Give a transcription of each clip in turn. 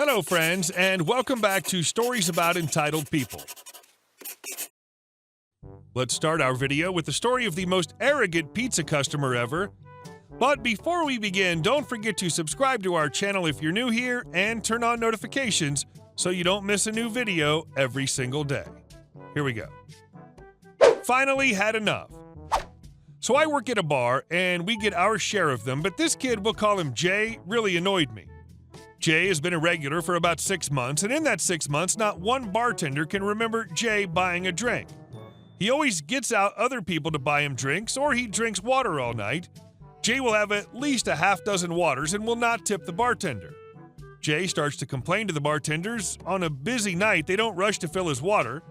Hello, friends, and welcome back to Stories About Entitled People. Let's start our video with the story of the most arrogant pizza customer ever. But before we begin, don't forget to subscribe to our channel if you're new here and turn on notifications so you don't miss a new video every single day. Here we go. Finally had enough. So I work at a bar and we get our share of them, but this kid, we'll call him Jay, really annoyed me. Jay has been a regular for about 6 months, and in that 6 months, not one bartender can remember Jay buying a drink. He always gets out other people to buy him drinks, or he drinks water all night. Jay will have at least a half dozen waters and will not tip the bartender. Jay starts to complain to the bartenders. On a busy night, they don't rush to fill his water.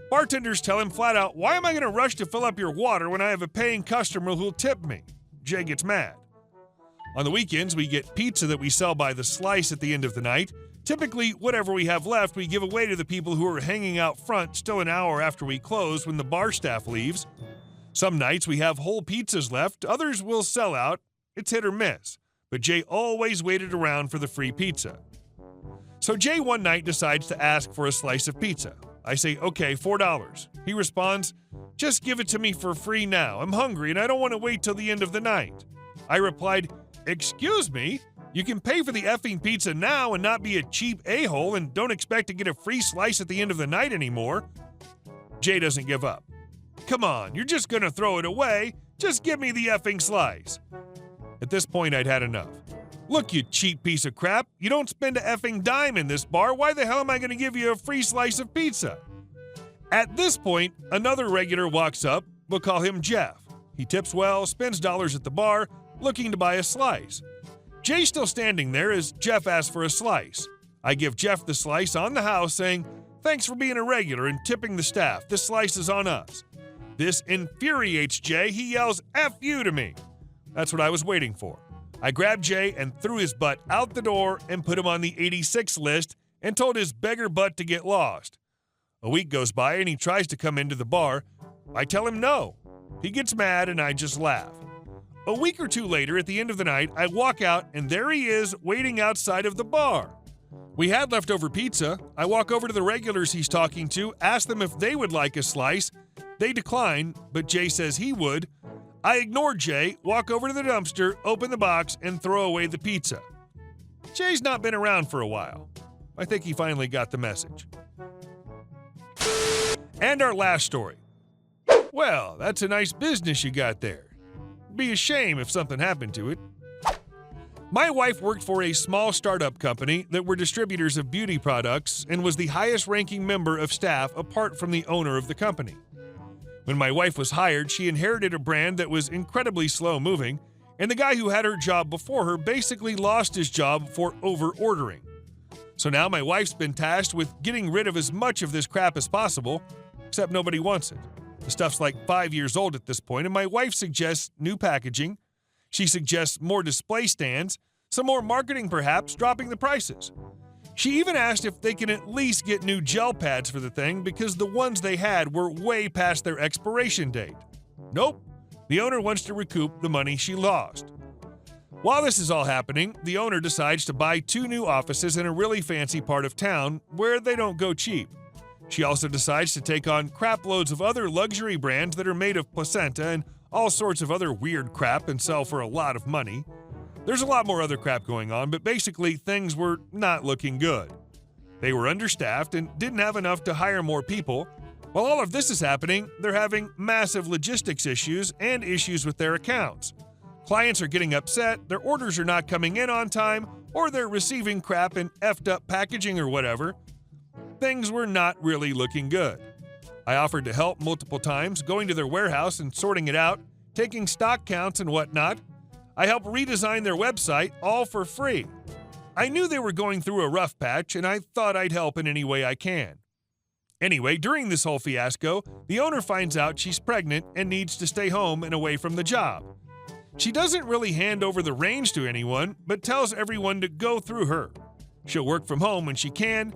Bartenders tell him flat out, "Why am I going to rush to fill up your water when I have a paying customer who'll tip me?" Jay gets mad. On the weekends, we get pizza that we sell by the slice at the end of the night. Typically, whatever we have left, we give away to the people who are hanging out front still an hour after we close when the bar staff leaves. Some nights we have whole pizzas left, others will sell out. It's hit or miss. But Jay always waited around for the free pizza. So Jay one night decides to ask for a slice of pizza. I say, "Okay, $4. He responds, "Just give it to me for free now. I'm hungry and I don't want to wait till the end of the night." I replied, "Excuse me? You can pay for the effing pizza now and not be a cheap a-hole and don't expect to get a free slice at the end of the night anymore." Jay doesn't give up. "Come on, you're just gonna throw it away. Just give me the effing slice." At this point, I'd had enough. "Look, you cheap piece of crap. You don't spend a effing dime in this bar. Why the hell am I gonna give you a free slice of pizza?" At this point, another regular walks up. We'll call him Jeff. He tips well, spends dollars at the bar, looking to buy a slice. Jay's still standing there as Jeff asks for a slice. I give Jeff the slice on the house, saying, "Thanks for being a regular and tipping the staff. This slice is on us." This infuriates Jay. He yells, "F you" to me. That's what I was waiting for. I grabbed Jay and threw his butt out the door and put him on the 86 list and told his beggar butt to get lost. A week goes by and he tries to come into the bar. I tell him no. He gets mad and I just laugh. A week or two later, at the end of the night, I walk out and there he is waiting outside of the bar. We had leftover pizza. I walk over to the regulars he's talking to, ask them if they would like a slice. They decline, but Jay says he would. I ignore Jay, walk over to the dumpster, open the box, and throw away the pizza. Jay's not been around for a while. I think he finally got the message. And our last story. Well, that's a nice business you got there. Be a shame if something happened to it. My wife worked for a small startup company that were distributors of beauty products and was the highest ranking member of staff apart from the owner of the company. When my wife was hired, she inherited a brand that was incredibly slow moving, and the guy who had her job before her basically lost his job for over-ordering. So now my wife's been tasked with getting rid of as much of this crap as possible, except nobody wants it. The stuff's like 5 years old at this point, and my wife suggests new packaging. She suggests more display stands, some more marketing perhaps, dropping the prices. She even asked if they can at least get new gel pads for the thing because the ones they had were way past their expiration date. Nope, the owner wants to recoup the money she lost. While this is all happening, the owner decides to buy 2 new offices in a really fancy part of town where they don't go cheap. She also decides to take on crap loads of other luxury brands that are made of placenta and all sorts of other weird crap and sell for a lot of money. There's a lot more other crap going on, but basically things were not looking good. They were understaffed and didn't have enough to hire more people. While all of this is happening, they're having massive logistics issues and issues with their accounts. Clients are getting upset, their orders are not coming in on time, or they're receiving crap in effed up packaging or whatever. Things were not really looking good. I offered to help multiple times, going to their warehouse and sorting it out, taking stock counts and whatnot. I helped redesign their website, all for free. I knew they were going through a rough patch, and I thought I'd help in any way I can. Anyway, during this whole fiasco, the owner finds out she's pregnant and needs to stay home and away from the job. She doesn't really hand over the reins to anyone, but tells everyone to go through her. She'll work from home when she can.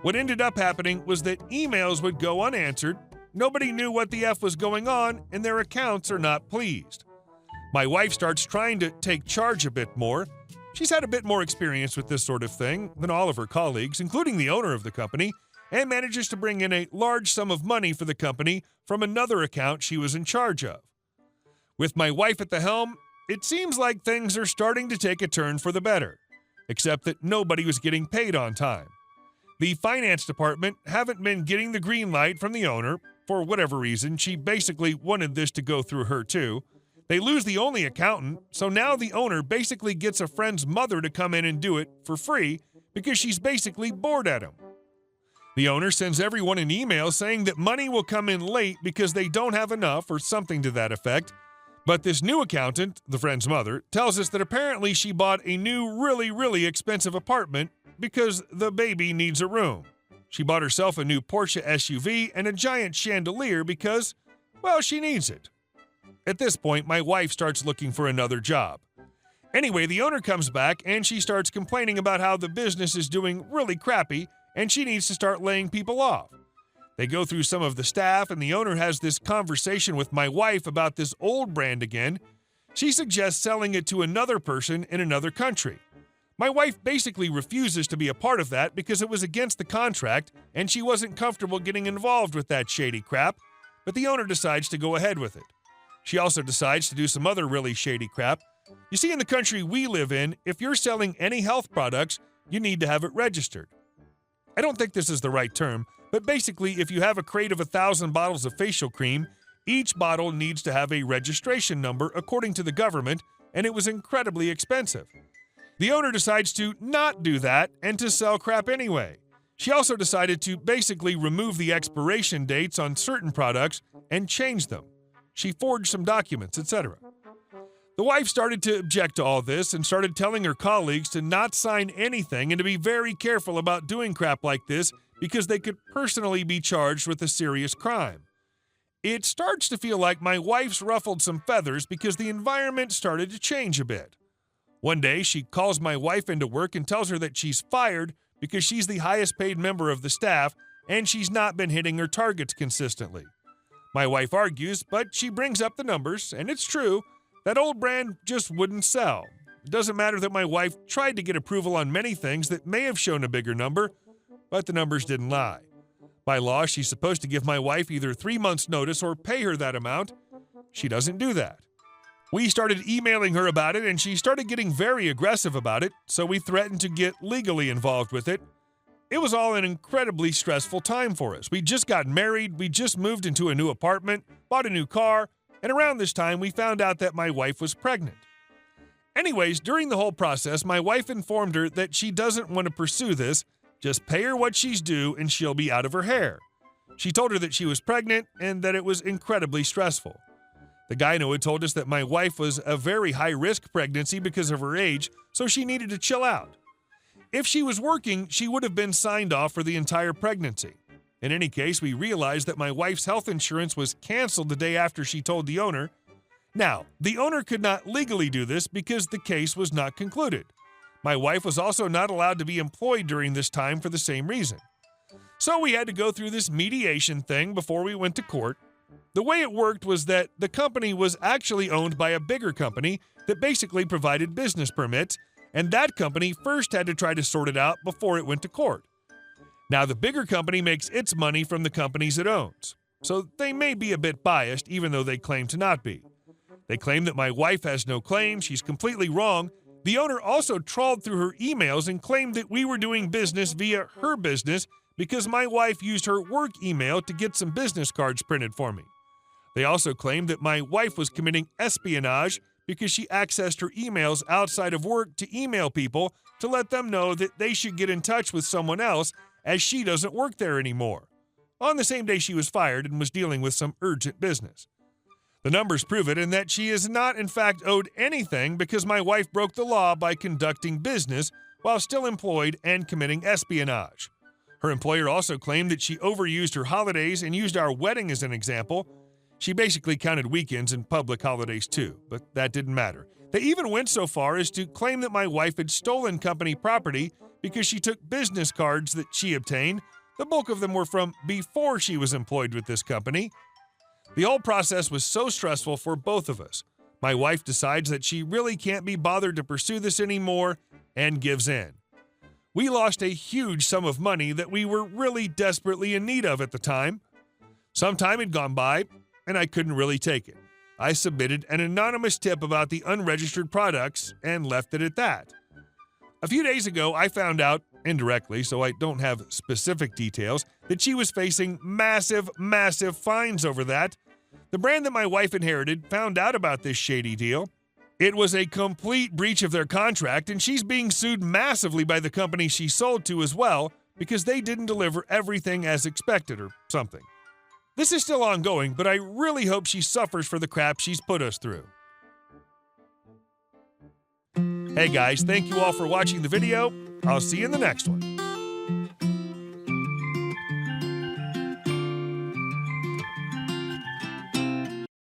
What ended up happening was that emails would go unanswered, nobody knew what the F was going on, and their accounts are not pleased. My wife starts trying to take charge a bit more. She's had a bit more experience with this sort of thing than all of her colleagues, including the owner of the company, and manages to bring in a large sum of money for the company from another account she was in charge of. With my wife at the helm, it seems like things are starting to take a turn for the better, except that nobody was getting paid on time. The finance department haven't been getting the green light from the owner. For whatever reason, she basically wanted this to go through her too. They lose the only accountant, so now the owner basically gets a friend's mother to come in and do it for free because she's basically bored at him. The owner sends everyone an email saying that money will come in late because they don't have enough or something to that effect. But this new accountant, the friend's mother, tells us that apparently she bought a new really expensive apartment because the baby needs a room. She bought herself a new Porsche SUV and a giant chandelier because, well, she needs it. At this point, my wife starts looking for another job. Anyway, the owner comes back and she starts complaining about how the business is doing really crappy and she needs to start laying people off. They go through some of the staff and the owner has this conversation with my wife about this old brand again. She suggests selling it to another person in another country. My wife basically refuses to be a part of that because it was against the contract and she wasn't comfortable getting involved with that shady crap, but the owner decides to go ahead with it. She also decides to do some other really shady crap. You see, in the country we live in, if you're selling any health products, you need to have it registered. I don't think this is the right term, but basically if you have a crate of 1,000 bottles of facial cream, each bottle needs to have a registration number according to the government, and it was incredibly expensive. The owner decides to not do that and to sell crap anyway. She also decided to basically remove the expiration dates on certain products and change them. She forged some documents, etc. The wife started to object to all this and started telling her colleagues to not sign anything and to be very careful about doing crap like this because they could personally be charged with a serious crime. It starts to feel like my wife's ruffled some feathers because the environment started to change a bit. One day, she calls my wife into work and tells her that she's fired because she's the highest paid member of the staff and she's not been hitting her targets consistently. My wife argues, but she brings up the numbers, and it's true. That old brand just wouldn't sell. It doesn't matter that my wife tried to get approval on many things that may have shown a bigger number, but the numbers didn't lie. By law, she's supposed to give my wife either 3 months' notice or pay her that amount. She doesn't do that. We started emailing her about it, and she started getting very aggressive about it, so we threatened to get legally involved with it. It was all an incredibly stressful time for us. We just got married, we just moved into a new apartment, bought a new car, and around this time we found out that my wife was pregnant. Anyways, during the whole process, my wife informed her that she doesn't want to pursue this, just pay her what she's due and she'll be out of her hair. She told her that she was pregnant and that it was incredibly stressful. The gyno had told us that my wife was a very high-risk pregnancy because of her age, so she needed to chill out. If she was working, she would have been signed off for the entire pregnancy. In any case, we realized that my wife's health insurance was canceled the day after she told the owner. Now, the owner could not legally do this because the case was not concluded. My wife was also not allowed to be employed during this time for the same reason. So we had to go through this mediation thing before we went to court. The way it worked was that the company was actually owned by a bigger company that basically provided business permits, and that company first had to try to sort it out before it went to court. Now, the bigger company makes its money from the companies it owns, so they may be a bit biased, even though they claim to not be. They claim that my wife has no claim, she's completely wrong. The owner also trawled through her emails and claimed that we were doing business via her business because my wife used her work email to get some business cards printed for me. They also claimed that my wife was committing espionage because she accessed her emails outside of work to email people to let them know that they should get in touch with someone else as she doesn't work there anymore, on the same day she was fired and was dealing with some urgent business. The numbers prove it in that she is not in fact owed anything because my wife broke the law by conducting business while still employed and committing espionage. Her employer also claimed that she overused her holidays and used our wedding as an example. She basically counted weekends and public holidays too, but that didn't matter. They even went so far as to claim that my wife had stolen company property because she took business cards that she obtained. The bulk of them were from before she was employed with this company. The whole process was so stressful for both of us. My wife decides that she really can't be bothered to pursue this anymore and gives in. We lost a huge sum of money that we were really desperately in need of at the time. Some time had gone by, and I couldn't really take it. I submitted an anonymous tip about the unregistered products and left it at that. A few days ago, I found out, indirectly, so I don't have specific details, that she was facing massive fines over that. The brand that my wife inherited found out about this shady deal. It was a complete breach of their contract, and she's being sued massively by the company she sold to as well because they didn't deliver everything as expected or something. This is still ongoing, but I really hope she suffers for the crap she's put us through. Hey guys, thank you all for watching the video. I'll see you in the next one.